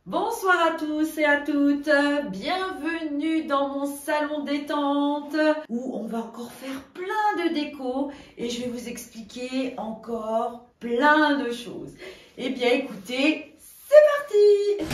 Bonsoir à tous et à toutes, bienvenue dans mon salon détente où on va encore faire plein de déco et je vais vous expliquer encore plein de choses. Eh bien écoutez, c'est parti!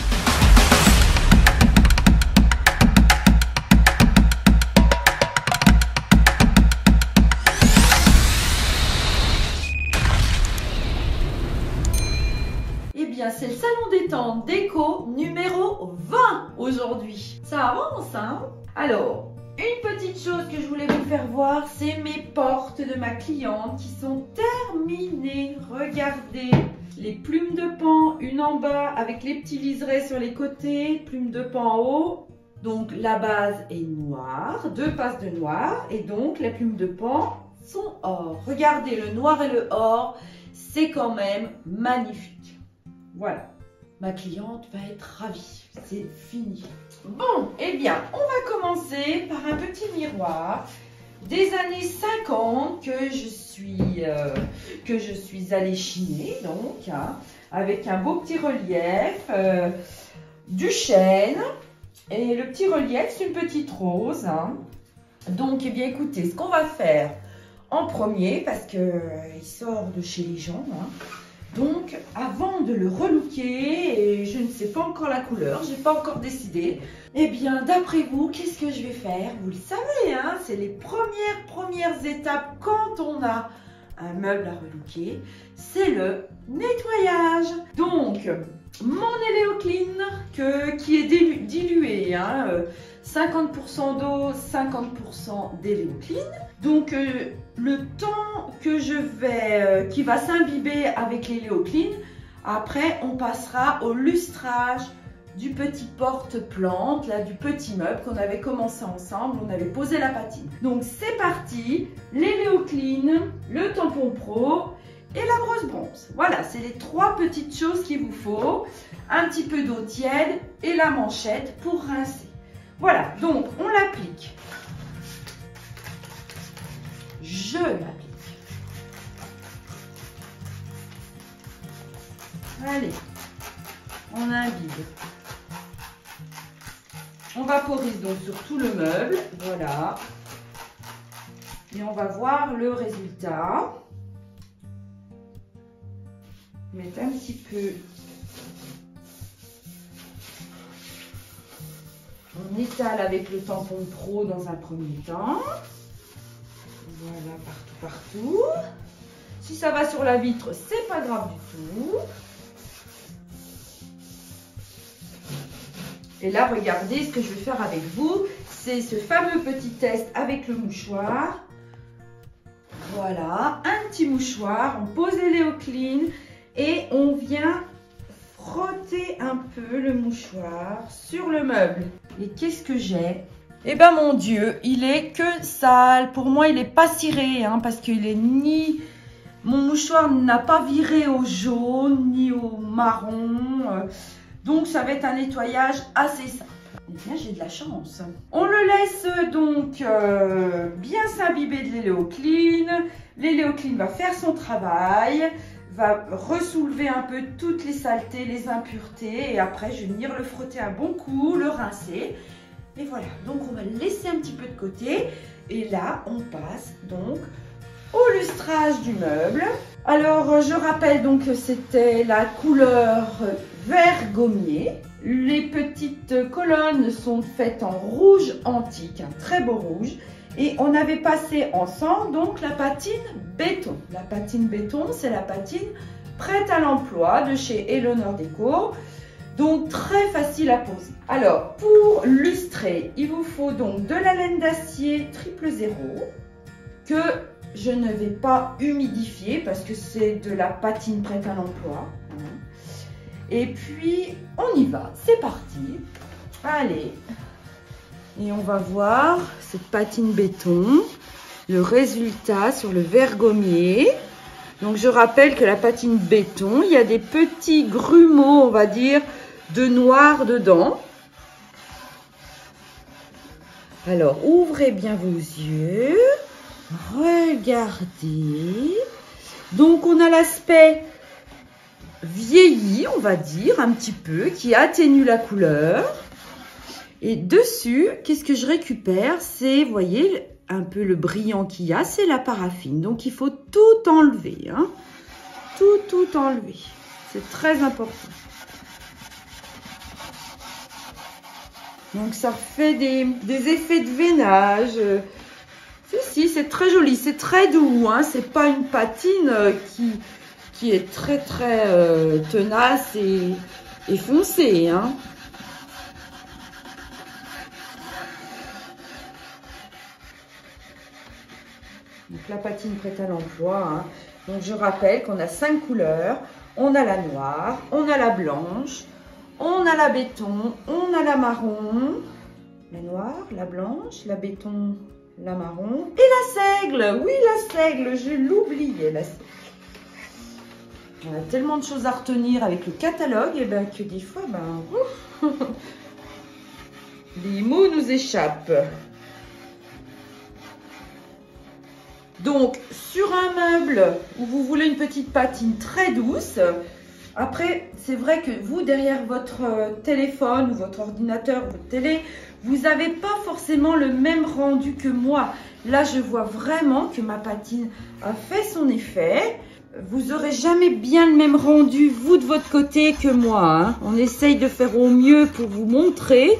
C'est le salon détente déco numéro 20 aujourd'hui. Ça avance, hein? Alors, une petite chose que je voulais vous faire voir, c'est mes portes de ma cliente qui sont terminées. Regardez, les plumes de pan, une en bas avec les petits liserés sur les côtés, plumes de pan en haut. Donc la base est noire, deux passes de noir et donc les plumes de pan sont or. Regardez, le noir et le or, c'est quand même magnifique. Voilà, ma cliente va être ravie, c'est fini. Bon, eh bien, on va commencer par un petit miroir des années 50 que je suis allée chiner, donc, hein, avec un beau petit relief, du chêne, et le petit relief, c'est une petite rose. Hein. Donc, eh bien, écoutez, ce qu'on va faire en premier, parce qu'il sort de chez les gens, hein, donc, avant de le relooker, et je ne sais pas encore la couleur, j'ai pas encore décidé, eh bien, d'après vous, qu'est-ce que je vais faire? Vous le savez, hein, c'est les premières étapes quand on a un meuble à relooker, c'est le nettoyage. Donc, mon Eleoclean qui est dilué, hein, 50% d'eau, 50% d'Eleoclean. Donc, le temps que qui va s'imbiber avec l'Eleoclean, après on passera au lustrage du petit porte-plante, là, du petit meuble qu'on avait commencé ensemble, on avait posé la patine. Donc c'est parti, l'Eleoclean, le tampon pro et la brosse bronze. Voilà, c'est les trois petites choses qu'il vous faut. Un petit peu d'eau tiède et la manchette pour rincer. Voilà, donc on l'applique. Je l'applique. Allez, on imbibe. On vaporise donc sur tout le meuble, voilà. Et on va voir le résultat. Mettre un petit peu. On étale avec le tampon pro dans un premier temps. Voilà, partout. Si ça va sur la vitre, c'est pas grave du tout. Et là, regardez, ce que je vais faire avec vous, c'est ce fameux petit test avec le mouchoir. Voilà, un petit mouchoir. On pose l'Eleoclean et on vient frotter un peu le mouchoir sur le meuble. Et qu'est-ce que j'ai? Eh ben mon Dieu, il est que sale. Pour moi, il n'est pas ciré, hein, parce qu'il est ni... Mon mouchoir n'a pas viré au jaune, ni au marron. Donc, ça va être un nettoyage assez simple. Eh bien, j'ai de la chance. On le laisse donc bien s'imbiber de l'Eleoclean. L'Eleoclean va faire son travail, va ressoulever un peu toutes les saletés, les impuretés. Et après, je vais venir le frotter un bon coup, le rincer. Et voilà, donc on va le laisser un petit peu de côté. Et là, on passe donc au lustrage du meuble. Alors, je rappelle donc que c'était la couleur vert gommier. Les petites colonnes sont faites en rouge antique, un très beau rouge. Et on avait passé ensemble donc la patine béton. La patine béton, c'est la patine prête à l'emploi de chez Eleonore Déco. Donc très facile à poser. Alors pour lustrer, il vous faut donc de la laine d'acier 000 que je ne vais pas humidifier parce que c'est de la patine prête à l'emploi. Et puis on y va, c'est parti. Allez, et on va voir cette patine béton, le résultat sur le verre gommier. Donc je rappelle que la patine béton, il y a des petits grumeaux, on va dire, de noir dedans. Alors, ouvrez bien vos yeux. Regardez. Donc, on a l'aspect vieilli, on va dire, un petit peu, qui atténue la couleur. Et dessus, qu'est-ce que je récupère? C'est, vous voyez, un peu le brillant qu'il y a, c'est la paraffine. Donc, il faut tout enlever, hein. Tout enlever. C'est très important. Donc, ça fait des effets de veinage. Si, c'est très joli, c'est très doux, hein. C'est pas une patine qui est très tenace et foncée, hein. Donc la patine prête à l'emploi, hein. Donc je rappelle qu'on a 5 couleurs. On a la noire, on a la blanche, on a la béton, on a la marron, la noire, la blanche, la béton, la marron et la seigle. Oui, la seigle, je l'oubliais, la seigle. On a tellement de choses à retenir avec le catalogue et ben, que des fois, les mots nous échappent. Donc, sur un meuble où vous voulez une petite patine très douce, après, c'est vrai que vous, derrière votre téléphone ou votre ordinateur, votre télé, vous n'avez pas forcément le même rendu que moi. Là, je vois vraiment que ma patine a fait son effet. Vous n'aurez jamais bien le même rendu, vous, de votre côté, que moi, hein. On essaye de faire au mieux pour vous montrer.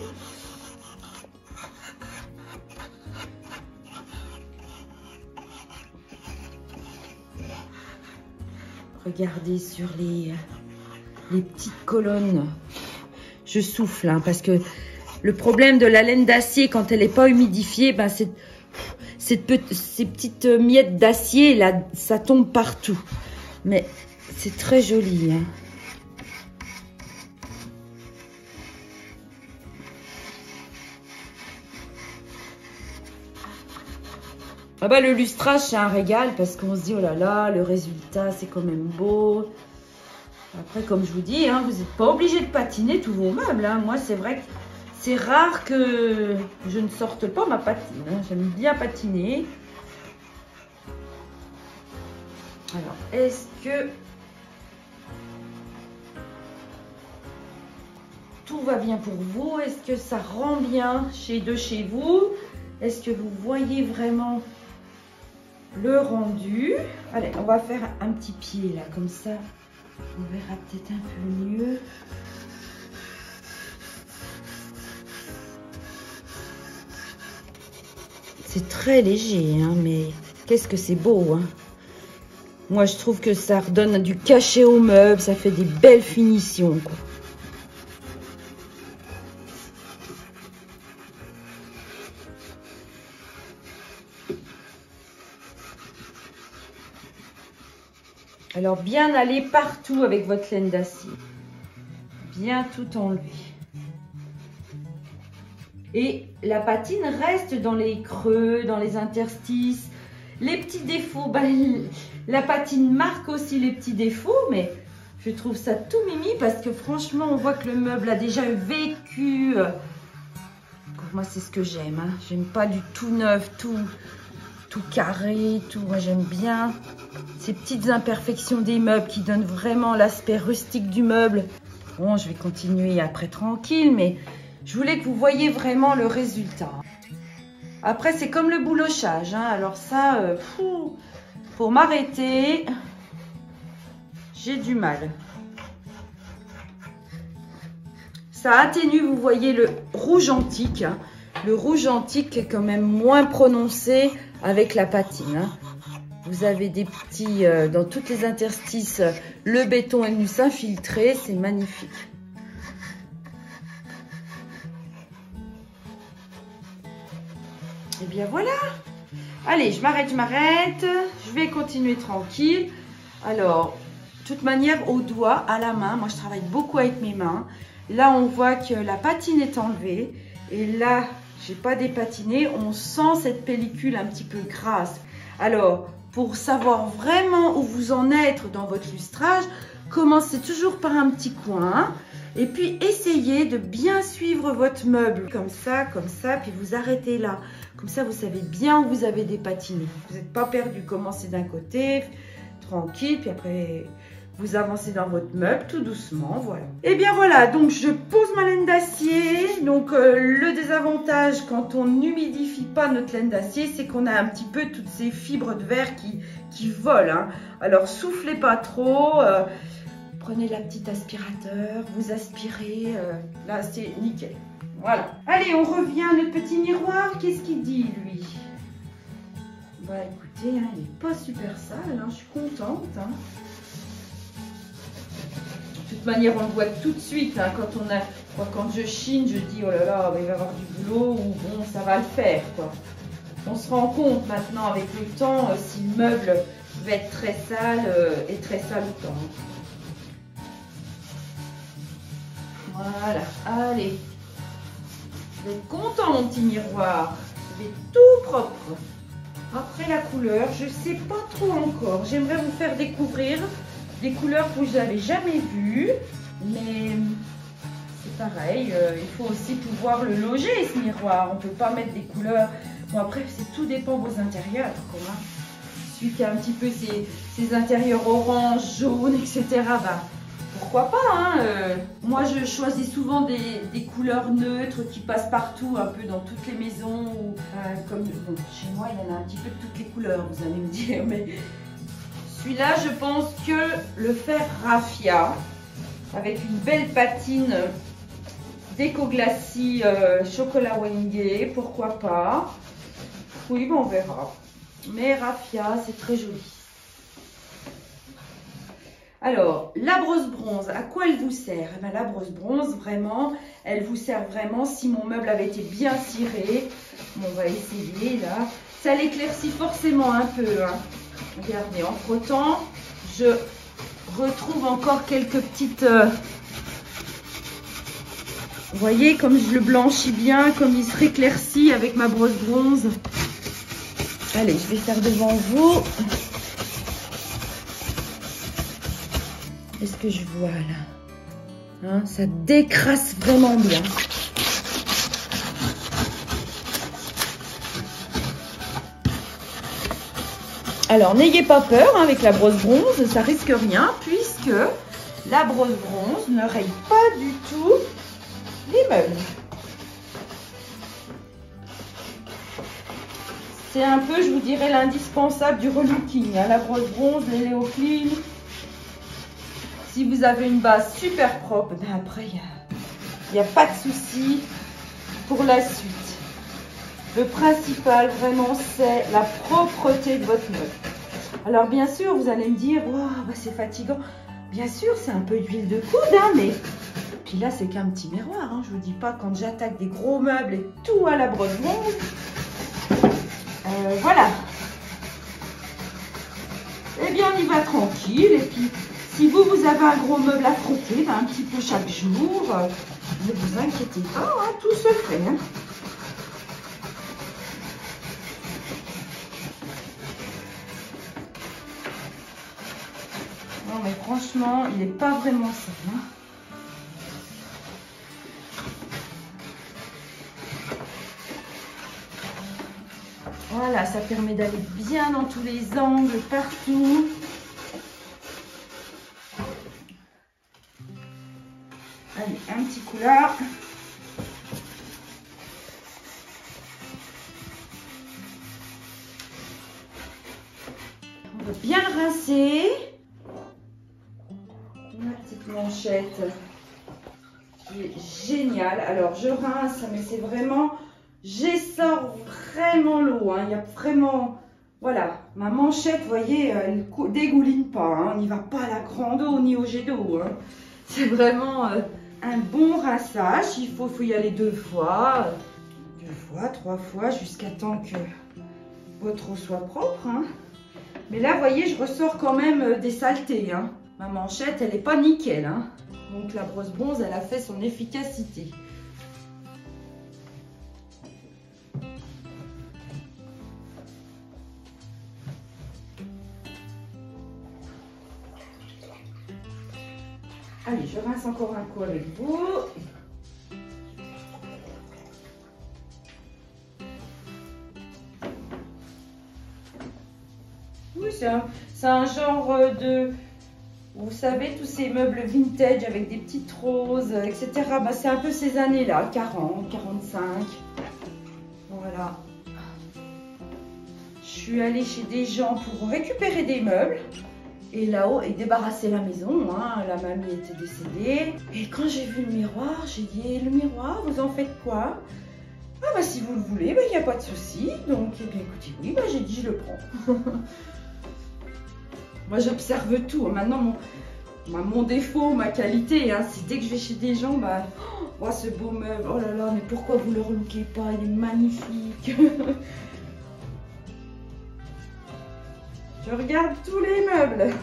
Regardez sur les petites colonnes. Je souffle, hein, parce que le problème de la laine d'acier, quand elle n'est pas humidifiée, ben ces petites miettes d'acier, là, ça tombe partout. Mais c'est très joli, hein. Ah bah, le lustrage, c'est un régal parce qu'on se dit, oh là là, le résultat, c'est quand même beau. Après, comme je vous dis, hein, vous n'êtes pas obligé de patiner tous vos meubles, hein. Moi, c'est vrai que c'est rare que je ne sorte pas ma patine, hein. J'aime bien patiner. Alors, est-ce que tout va bien pour vous? Est-ce que ça rend bien de chez vous? Est-ce que vous voyez vraiment le rendu? Allez, on va faire un petit pied là, comme ça, on verra peut-être un peu mieux. C'est très léger, hein, mais qu'est-ce que c'est beau, hein. Moi, je trouve que ça redonne du cachet au meuble, ça fait des belles finitions, quoi. Alors, bien aller partout avec votre laine d'acier. Bien tout enlever. Et la patine reste dans les creux, dans les interstices. Les petits défauts, ben, la patine marque aussi les petits défauts, mais je trouve ça tout mimi parce que franchement, on voit que le meuble a déjà vécu. Moi, c'est ce que j'aime, hein. J'aime pas du tout neuf, tout carré, tout. Moi, j'aime bien ces petites imperfections des meubles qui donnent vraiment l'aspect rustique du meuble. Bon, je vais continuer après tranquille, mais je voulais que vous voyiez vraiment le résultat. Après, c'est comme le boulochage, hein. Alors ça, pour m'arrêter, j'ai du mal. Ça atténue, vous voyez, le rouge antique, hein. Le rouge antique est quand même moins prononcé avec la patine, hein. Vous avez des petits, dans toutes les interstices, le béton est venu s'infiltrer, c'est magnifique. Et bien voilà. Allez, je m'arrête. Je vais continuer tranquille. Alors, de toute manière, au doigt, à la main, moi je travaille beaucoup avec mes mains. Là, on voit que la patine est enlevée. Et là, j'ai pas dépatiné. On sent cette pellicule un petit peu grasse. Alors, pour savoir vraiment où vous en êtes dans votre lustrage, commencez toujours par un petit coin. Et puis, essayez de bien suivre votre meuble. Comme ça, puis vous arrêtez là. Comme ça, vous savez bien où vous avez dépatiné. Vous n'êtes pas perdu. Commencez d'un côté, tranquille, puis après, vous avancez dans votre meuble tout doucement, voilà. Et bien voilà, donc je pose ma laine d'acier. Donc le désavantage quand on n'humidifie pas notre laine d'acier, c'est qu'on a un petit peu toutes ces fibres de verre qui volent, hein. Alors soufflez pas trop, prenez la petite aspirateur, vous aspirez, là c'est nickel. Voilà. Allez, on revient à notre petit miroir. Qu'est-ce qu'il dit lui? Bah écoutez, hein, il n'est pas super sale, hein, je suis contente, hein. De toute manière, on le voit tout de suite, hein, quand je chine, je dis oh là là, il va y avoir du boulot, ou bon, ça va le faire, quoi. On se rend compte maintenant avec le temps si le meuble va être très sale et très sale ou temps. Voilà, allez. Vous êtes content mon petit miroir, il est tout propre. Après la couleur, je ne sais pas trop encore. J'aimerais vous faire découvrir des couleurs que vous n'avez jamais vues. Mais c'est pareil, il faut aussi pouvoir le loger ce miroir. On ne peut pas mettre des couleurs. Bon après, tout dépend de vos intérieurs. Quoi. Celui qui a un petit peu ses intérieurs orange, jaune, etc. Bah, pourquoi pas, hein. Moi, je choisis souvent des couleurs neutres qui passent partout, un peu dans toutes les maisons. Ou, comme bon, chez moi, il y en a un petit peu de toutes les couleurs, vous allez me dire. Mais celui-là, je pense que le faire raffia, avec une belle patine déco glacis chocolat wenge, pourquoi pas. Oui, bon, on verra. Mais raffia, c'est très joli. Alors, la brosse bronze, à quoi elle vous sert? Eh bien, la brosse bronze, vraiment, elle vous sert vraiment si mon meuble avait été bien ciré. Bon, on va essayer là. Ça l'éclaircit forcément un peu, hein. Regardez, en frottant, je retrouve encore quelques petites... Vous voyez, comme je le blanchis bien, comme il se réclaircit avec ma brosse bronze. Allez, je vais faire devant vous. Est-ce que je vois là, hein, ça décrasse vraiment bien. Alors n'ayez pas peur, hein, avec la brosse bronze, ça risque rien puisque la brosse bronze ne raye pas du tout les meubles. C'est un peu, je vous dirais, l'indispensable du relooking, hein, la brosse bronze, les Leo Clean. Si vous avez une base super propre, ben après, il n'y a pas de souci pour la suite. Le principal, vraiment, c'est la propreté de votre meuble. Alors, bien sûr, vous allez me dire, wow, bah, c'est fatigant. Bien sûr, c'est un peu d'huile de coude, hein, mais... Puis là, c'est qu'un petit miroir. Hein. Je ne vous dis pas quand j'attaque des gros meubles et tout à la brosse bronze. Voilà. Eh bien, on y va tranquille. Et puis... Si vous avez un gros meuble à frotter, ben un petit peu chaque jour, ne vous inquiétez pas, hein, tout se fait. Hein. Non mais franchement, il n'est pas vraiment sale. Hein. Voilà, ça permet d'aller bien dans tous les angles, partout. Allez, un petit couleur. On va bien le rincer. Ma petite manchette qui est géniale. Alors, je rince, mais c'est vraiment... J'essore vraiment l'eau. Hein. Il y a vraiment... Voilà, ma manchette, vous voyez, elle ne dégouline pas. Hein. On n'y va pas à la grande eau ni au jet d'eau. Hein. C'est vraiment... un bon rinçage, il faut y aller 2 fois, 3 fois, jusqu'à temps que votre eau soit propre. Hein. Mais là, vous voyez, je ressors quand même des saletés. Hein. Ma manchette, elle n'est pas nickel. Hein. Donc la brosse bronze, elle a fait son efficacité. Allez, je rince encore un coup avec vous. Oui, c'est un genre Vous savez, tous ces meubles vintage avec des petites roses, etc. Bah, c'est un peu ces années-là, 40, 45. Voilà. Je suis allée chez des gens pour récupérer des meubles. Et là-haut, et débarrasser la maison. Hein. La mamie était décédée. Et quand j'ai vu le miroir, j'ai dit, le miroir, vous en faites quoi? Ah bah si vous le voulez, il n'y a pas de souci. Donc, eh bien, écoutez, oui, bah, j'ai dit, je le prends. Moi, j'observe tout. Maintenant, mon défaut, ma qualité, hein, c'est dès que je vais chez des gens, bah, oh, ce beau meuble, oh là là, mais pourquoi vous ne le relookez pas? Il est magnifique. Je regarde tous les meubles.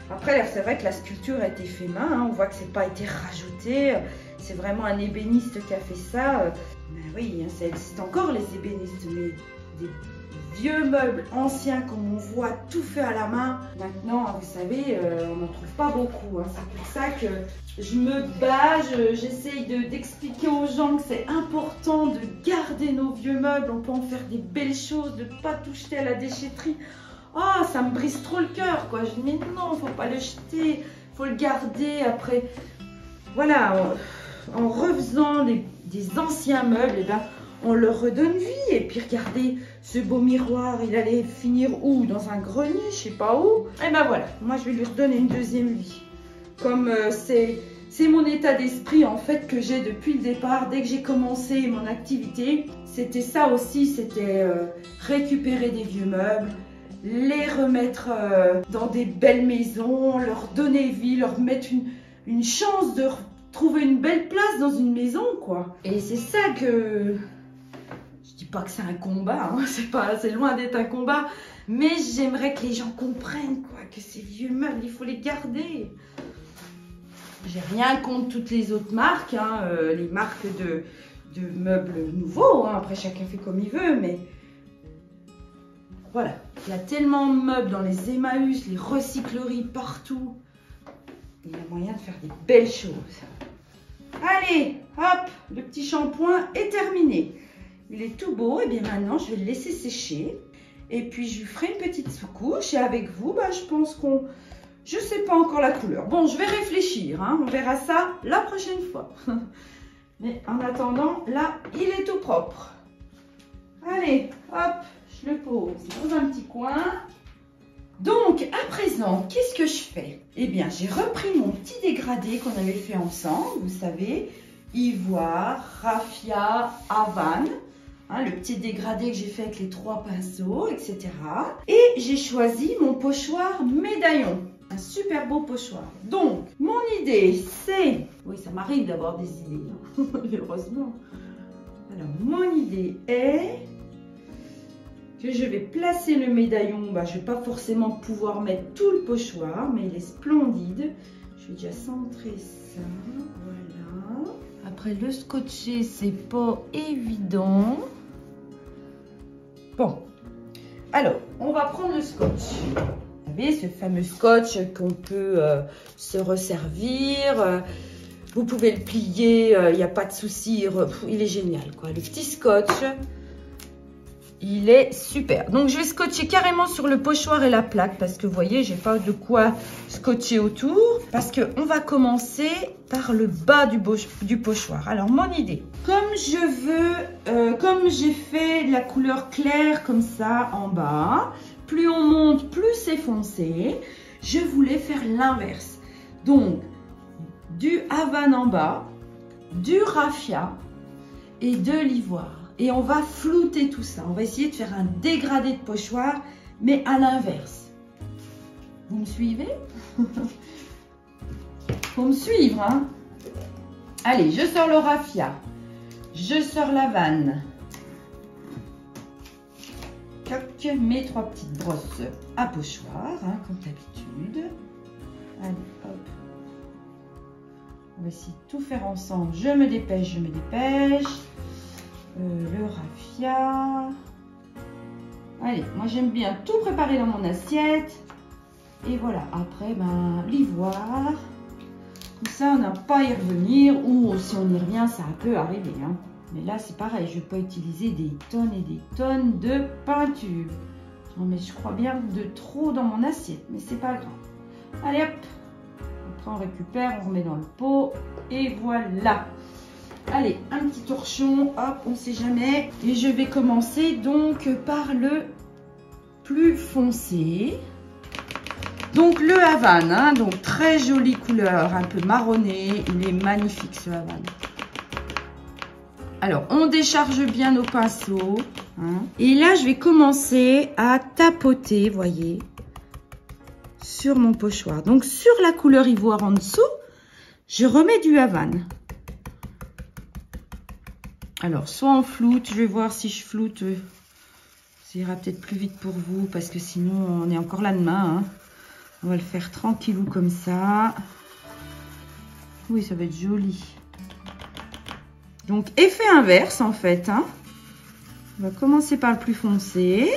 Après, c'est vrai que la sculpture a été faite main. Hein, on voit que c'est pas été rajouté. C'est vraiment un ébéniste qui a fait ça. Ben oui, ça existe encore les ébénistes, mais des vieux meubles anciens comme on voit tout fait à la main. Maintenant, vous savez, on n'en trouve pas beaucoup. Hein. C'est pour ça que je me bats, j'essaye d'expliquer aux gens que c'est important de garder nos vieux meubles. On peut en faire des belles choses, de ne pas tout jeter à la déchetterie. Oh, ça me brise trop le cœur, quoi. Je dis, mais non, faut pas le jeter, faut le garder. Après, voilà, en refaisant des anciens meubles, eh ben, on leur redonne vie. Et puis, regardez, ce beau miroir, il allait finir où? Dans un grenier, je sais pas où. Et ben voilà, moi, je vais lui redonner une deuxième vie. Comme c'est mon état d'esprit, en fait, que j'ai depuis le départ. Dès que j'ai commencé mon activité, c'était ça aussi, c'était récupérer des vieux meubles, les remettre dans des belles maisons, leur donner vie, leur mettre une chance de trouver une belle place dans une maison, quoi. Et c'est ça que... Je dis pas que c'est un combat, hein, c'est loin d'être un combat, mais j'aimerais que les gens comprennent, quoi, que ces vieux meubles, il faut les garder. J'ai rien contre toutes les autres marques, hein, les marques de meubles nouveaux, hein, après chacun fait comme il veut, mais... Voilà, il y a tellement de meubles dans les Emmaüs, les recycleries partout. Il y a moyen de faire des belles choses. Allez, hop, le petit shampoing est terminé. Il est tout beau, et bien maintenant je vais le laisser sécher. Et puis je lui ferai une petite sous-couche. Et avec vous, bah, je pense qu'on... Je ne sais pas encore la couleur. Bon, je vais réfléchir, hein, on verra ça la prochaine fois. Mais en attendant, là, il est tout propre. Allez, hop. Je le pose dans un petit coin. Donc, à présent, qu'est-ce que je fais? Eh bien, j'ai repris mon petit dégradé qu'on avait fait ensemble. Vous savez, ivoire, raffia, havane. Hein, le petit dégradé que j'ai fait avec les 3 pinceaux, etc. Et j'ai choisi mon pochoir médaillon. Un super beau pochoir. Donc, mon idée, c'est... Oui, ça m'arrive d'avoir des idées, hein. Heureusement. Alors, mon idée est... que je vais placer le médaillon. Bah, je ne vais pas forcément pouvoir mettre tout le pochoir, mais il est splendide. Je vais déjà centrer ça. Voilà. Après, le scotcher, c'est pas évident. Bon. Alors, on va prendre le scotch. Vous savez, ce fameux scotch qu'on peut se resservir. Vous pouvez le plier, il n'y a pas de souci. Il est génial, quoi. Le petit scotch. Il est super. Donc, je vais scotcher carrément sur le pochoir et la plaque parce que vous voyez, j'ai pas de quoi scotcher autour. Parce qu'on va commencer par le bas du pochoir. Alors, mon idée, comme je veux, comme j'ai fait la couleur claire comme ça en bas, plus on monte, plus c'est foncé. Je voulais faire l'inverse. Donc, du havane en bas, du raffia et de l'ivoire. Et on va flouter tout ça. On va essayer de faire un dégradé de pochoir, mais à l'inverse. Vous me suivez? Faut me suivre, hein? Allez, je sors le raffia. Je sors la vanne. Toc, mes 3 petites brosses à pochoir, hein, comme d'habitude. Allez, hop. On va essayer de tout faire ensemble. Je me dépêche, je me dépêche. Le raffia. Allez, moi j'aime bien tout préparer dans mon assiette. Et voilà, après, ben, l'ivoire. Comme ça, on n'a pas à y revenir. Ou si on y revient, ça peut arriver. Hein. Mais là, c'est pareil, je ne vais pas utiliser des tonnes et des tonnes de peinture. Non mais je crois bien de trop dans mon assiette, mais c'est pas grave. Allez hop. Après on récupère, on remet dans le pot et voilà. Allez, un petit torchon, hop, on sait jamais. Et je vais commencer donc par le plus foncé. Donc le Havane, hein, donc très jolie couleur, un peu marronné. Il est magnifique ce Havane. Alors, on décharge bien nos pinceaux. Hein. Et là, je vais commencer à tapoter, voyez, sur mon pochoir. Donc, sur la couleur ivoire en dessous, je remets du Havane. Alors, soit on floute, je vais voir si je floute. Ça ira peut-être plus vite pour vous, parce que sinon, on est encore là demain. Hein. On va le faire tranquillou comme ça. Oui, ça va être joli. Donc, effet inverse, en fait. Hein. On va commencer par le plus foncé.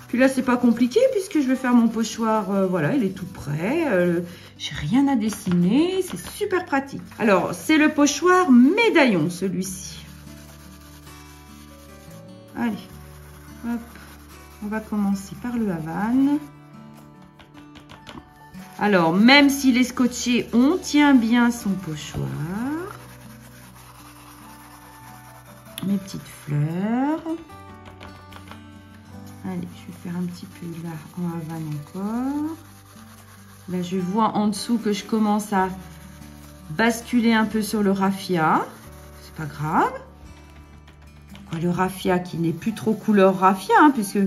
Puis là, c'est pas compliqué, puisque je vais faire mon pochoir. Voilà, il est tout prêt. J'ai rien à dessiner. C'est super pratique. Alors, c'est le pochoir médaillon, celui-ci. Allez, hop. On va commencer par le Havane. Alors, même s'il est scotché, on tient bien son pochoir. Mes petites fleurs. Allez, je vais faire un petit peu là en Havane encore. Là, je vois en dessous que je commence à basculer un peu sur le raffia. C'est pas grave. Le raffia qui n'est plus trop couleur raffia, hein, puisque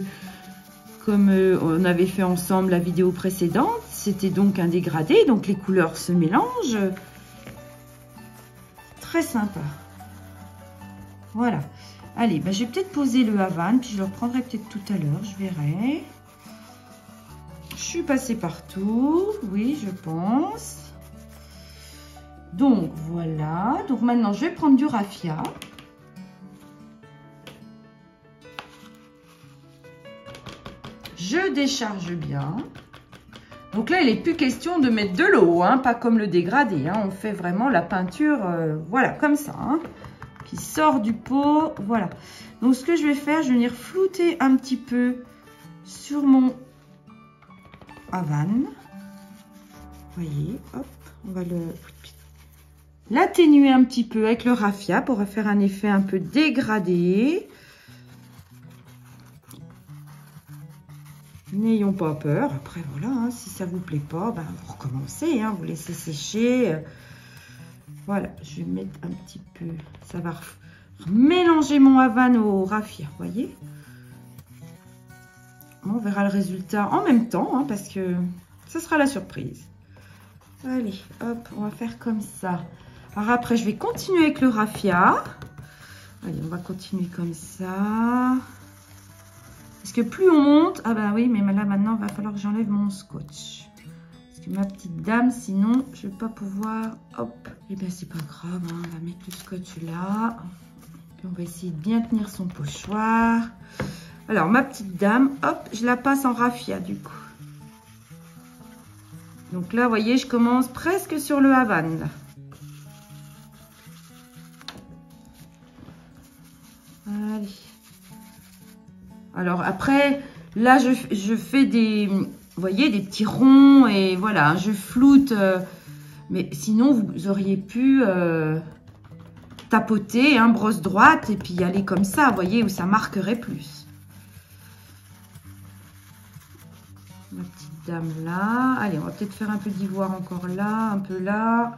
comme on avait fait ensemble la vidéo précédente, c'était donc un dégradé, donc les couleurs se mélangent. Très sympa. Voilà. Allez, ben, je vais peut-être poser le Havane, puis je le reprendrai peut-être tout à l'heure, je verrai. Je suis passée partout, oui, je pense. Donc, voilà. Donc, maintenant, je vais prendre du raffia. Je décharge bien. Donc là, il n'est plus question de mettre de l'eau, hein, pas comme le dégradé. Hein. On fait vraiment la peinture, voilà, comme ça. Hein, qui sort du pot, voilà. Donc, ce que je vais faire, je vais venir flouter un petit peu sur mon Havane. Vous voyez, hop, on va l'atténuer un petit peu avec le raffia pour faire un effet un peu dégradé. N'ayons pas peur. Après, voilà, hein, si ça vous plaît pas, ben, vous recommencez, hein, vous laissez sécher. Voilà, je vais mettre un petit peu. Ça va mélanger mon Havane au raffia, vous voyez. On verra le résultat en même temps, hein, parce que ce sera la surprise. Allez, hop, on va faire comme ça. Alors après, je vais continuer avec le raffia. Allez, on va continuer comme ça. Parce que plus on monte... Ah bah oui, mais là maintenant, il va falloir que j'enlève mon scotch. Parce que ma petite dame, sinon, je ne vais pas pouvoir... Hop. Et bien, c'est pas grave, hein, on va mettre le scotch là. Puis on va essayer de bien tenir son pochoir. Alors, ma petite dame, hop, je la passe en raffia, du coup. Donc là, vous voyez, je commence presque sur le Havane, là. Allez. Alors après, là, je fais des, vous voyez, des petits ronds et voilà, je floute. Mais sinon, vous auriez pu tapoter, hein, brosse droite et puis aller comme ça, vous voyez, où ça marquerait plus. Ma petite dame là. Allez, on va peut-être faire un peu d'ivoire encore là, un peu là.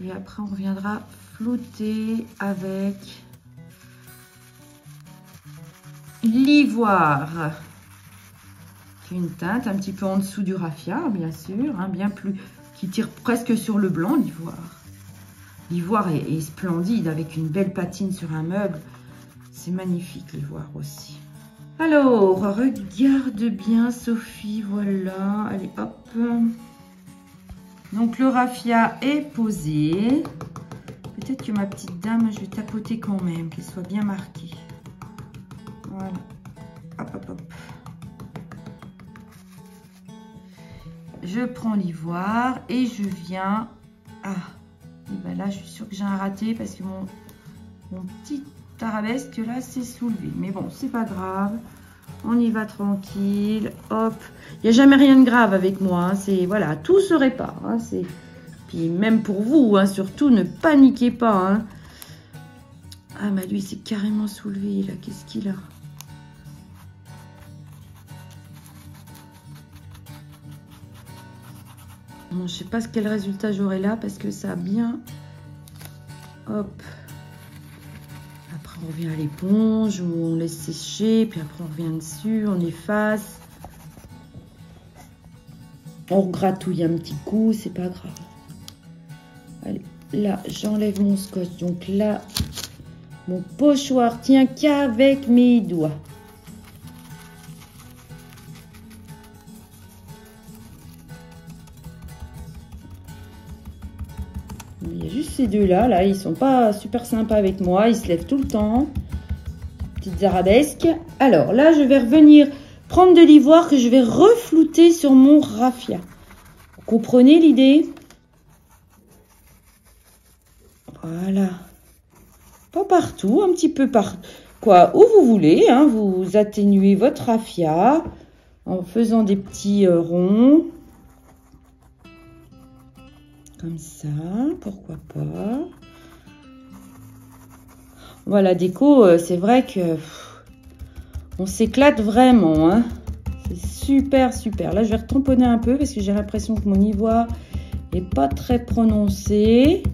Et après, on reviendra flouter avec... l'ivoire, qui est une teinte un petit peu en dessous du raffia, bien sûr, hein, bien plus, qui tire presque sur le blanc, l'ivoire. L'ivoire est splendide, avec une belle patine sur un meuble. C'est magnifique, l'ivoire aussi. Alors, regarde bien, Sophie, voilà. Allez, hop. Donc, le raffia est posé. Peut-être que ma petite dame, je vais tapoter quand même, qu'elle soit bien marquée. Voilà, hop, hop, hop. Je prends l'ivoire et je viens... Ah, et ben là, je suis sûre que j'ai un raté parce que mon petit arabesque là s'est soulevé. Mais bon, c'est pas grave. On y va tranquille. Hop. Il n'y a jamais rien de grave avec moi. Hein. C'est, voilà, tout se répare. Hein. Puis même pour vous, hein, surtout, ne paniquez pas. Hein. Ah, mais lui, c'est carrément soulevé, là. Qu'est-ce qu'il a? Bon, je sais pas quel résultat j'aurai là, parce que ça a bien... Hop. Après, on revient à l'éponge, où on laisse sécher, puis après, on revient dessus, on efface. On gratouille un petit coup, c'est pas grave. Allez, là, j'enlève mon scotch. Donc là, mon pochoir tient qu'avec mes doigts. Il y a juste ces deux-là, là, ils sont pas super sympas avec moi. Ils se lèvent tout le temps. Petites arabesques. Alors là, je vais revenir prendre de l'ivoire que je vais reflouter sur mon raffia. Vous comprenez l'idée? Voilà. Pas partout, un petit peu par quoi, où vous voulez. Hein, vous atténuez votre raffia en faisant des petits ronds. Comme ça, pourquoi pas. Voilà, déco, c'est vrai que on s'éclate vraiment. Hein. C'est super, super. Là, je vais retamponner un peu parce que j'ai l'impression que mon ivoire n'est pas très prononcé.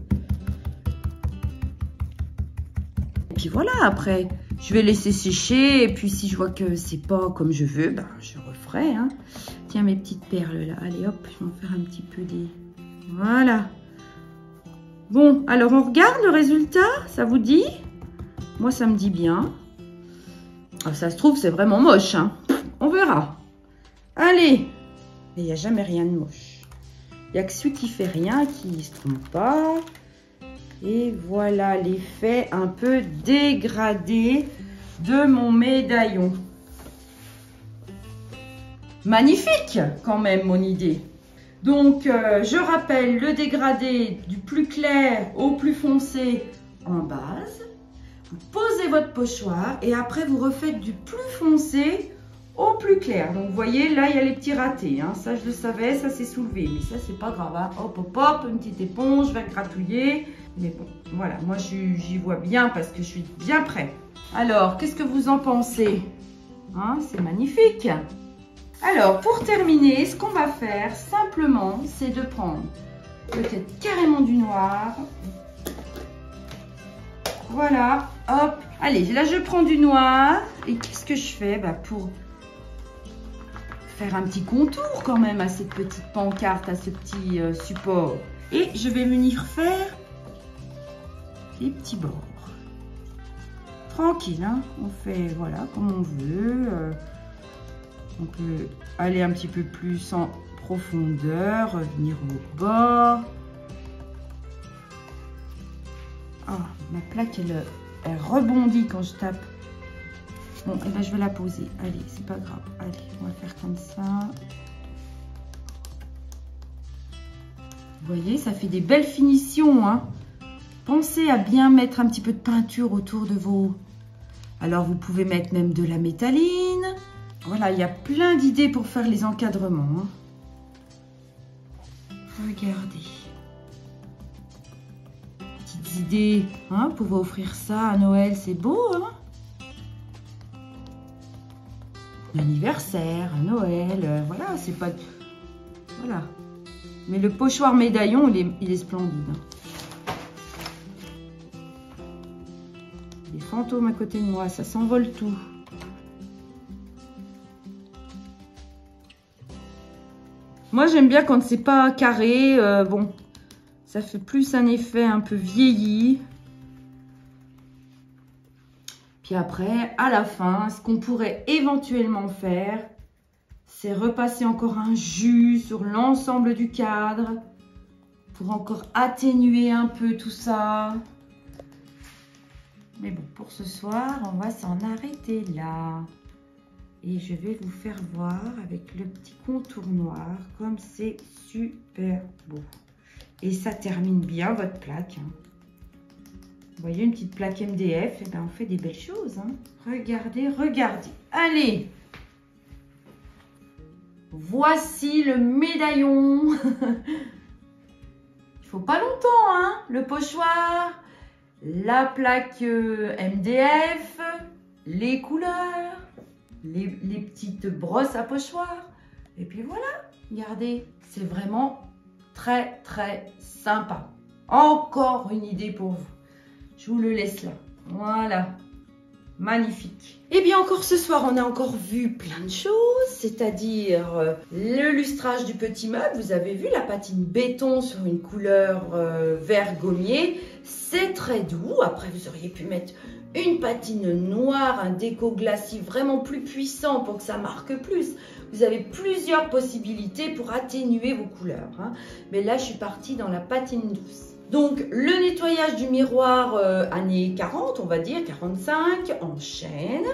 Et puis voilà, après, je vais laisser sécher. Et puis, si je vois que c'est pas comme je veux, ben, je referai. Hein. Tiens, mes petites perles là. Allez, hop, je vais en faire un petit peu des... Voilà. Bon, alors on regarde le résultat, ça vous dit? Moi, ça me dit bien. Ah, ça se trouve, c'est vraiment moche. Hein. On verra. Allez. Mais il n'y a jamais rien de moche. Il n'y a que celui qui fait rien, qui ne se trompe pas. Et voilà l'effet un peu dégradé de mon médaillon. Magnifique quand même, mon idée. Donc, je rappelle le dégradé du plus clair au plus foncé en base. Vous posez votre pochoir et après, vous refaites du plus foncé au plus clair. Donc, vous voyez, là, il y a les petits ratés. Hein. Ça, je le savais, ça s'est soulevé. Mais ça, c'est pas grave. Hein. Hop, hop, hop, une petite éponge, je vais gratouiller. Mais bon, voilà, moi, j'y vois bien parce que je suis bien prêt. Alors, qu'est-ce que vous en pensez? Hein, c'est magnifique. Alors, pour terminer, ce qu'on va faire simplement, c'est de prendre peut-être carrément du noir. Voilà, hop. Allez, là, je prends du noir. Et qu'est-ce que je fais? Bah, pour faire un petit contour quand même à cette petite pancarte, à ce petit support. Et je vais venir faire les petits bords. Tranquille, hein. On fait, voilà, comme on veut. On peut aller un petit peu plus en profondeur, revenir au bord. Ah, ma plaque, elle rebondit quand je tape. Bon, et ben je vais la poser. Allez, c'est pas grave. Allez, on va faire comme ça. Vous voyez, ça fait des belles finitions. Hein. Pensez à bien mettre un petit peu de peinture autour de vos... Alors, vous pouvez mettre même de la métalline. Voilà, il y a plein d'idées pour faire les encadrements. Hein. Regardez. Petites idées, hein, pour vous offrir ça à Noël, c'est beau, hein? L'anniversaire, à Noël, voilà, c'est pas... Voilà. Mais le pochoir médaillon, il est splendide. Hein. Les fantômes à côté de moi, ça s'envole tout. Moi, j'aime bien quand c'est pas carré. Bon, ça fait plus un effet un peu vieilli. Puis après, à la fin, ce qu'on pourrait éventuellement faire, c'est repasser encore un jus sur l'ensemble du cadre pour encore atténuer un peu tout ça. Mais bon, pour ce soir, on va s'en arrêter là. Et je vais vous faire voir avec le petit contour noir comme c'est super beau. Et ça termine bien votre plaque. Hein. Vous voyez, une petite plaque MDF, et ben on fait des belles choses. Hein. Regardez, regardez. Allez, Voici le médaillon. Il faut pas longtemps, hein, le pochoir, la plaque MDF, les couleurs, les petites brosses à pochoir. Et puis voilà, regardez, c'est vraiment très très sympa. Encore une idée pour vous. Je vous le laisse là. Voilà. Magnifique. Et bien encore ce soir, on a encore vu plein de choses, c'est-à-dire le lustrage du petit meuble. Vous avez vu la patine béton sur une couleur vert gommier. C'est très doux. Après, vous auriez pu mettre une patine noire, un déco glacis vraiment plus puissant pour que ça marque plus. Vous avez plusieurs possibilités pour atténuer vos couleurs, hein. Mais là, je suis partie dans la patine douce. Donc, le nettoyage du miroir années 40, on va dire, 45, en chaîne.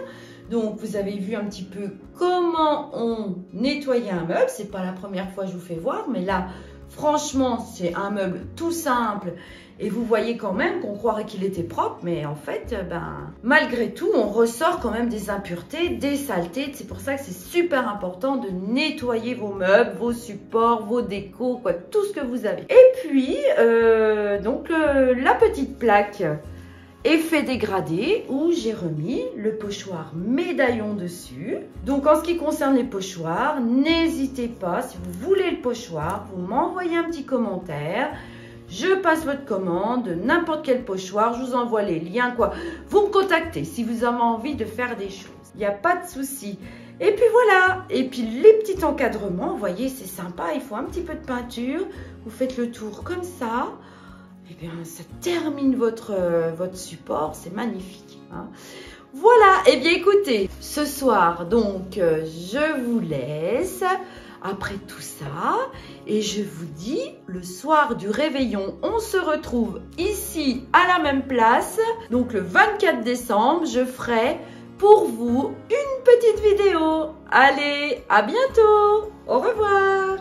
Donc, vous avez vu un petit peu comment on nettoyait un meuble. C'est pas la première fois que je vous fais voir, mais là, franchement, c'est un meuble tout simple. Et vous voyez quand même qu'on croirait qu'il était propre, mais en fait, malgré tout, on ressort quand même des impuretés, des saletés. C'est pour ça que c'est super important de nettoyer vos meubles, vos supports, vos décos, quoi, tout ce que vous avez. Et puis, donc, la petite plaque effet dégradé où j'ai remis le pochoir médaillon dessus. Donc, en ce qui concerne les pochoirs, n'hésitez pas, si vous voulez le pochoir, vous m'envoyez un petit commentaire. Je passe votre commande, n'importe quel pochoir, je vous envoie les liens, quoi. Vous me contactez si vous avez envie de faire des choses. Il n'y a pas de souci. Et puis voilà. Et puis les petits encadrements, vous voyez, c'est sympa. Il faut un petit peu de peinture. Vous faites le tour comme ça. Et bien, ça termine votre support. C'est magnifique, hein. Voilà. Et bien, écoutez, ce soir, donc, je vous laisse. Après tout ça, et je vous dis, le soir du réveillon, on se retrouve ici à la même place. Donc le 24 décembre, je ferai pour vous une petite vidéo. Allez, à bientôt. Au revoir.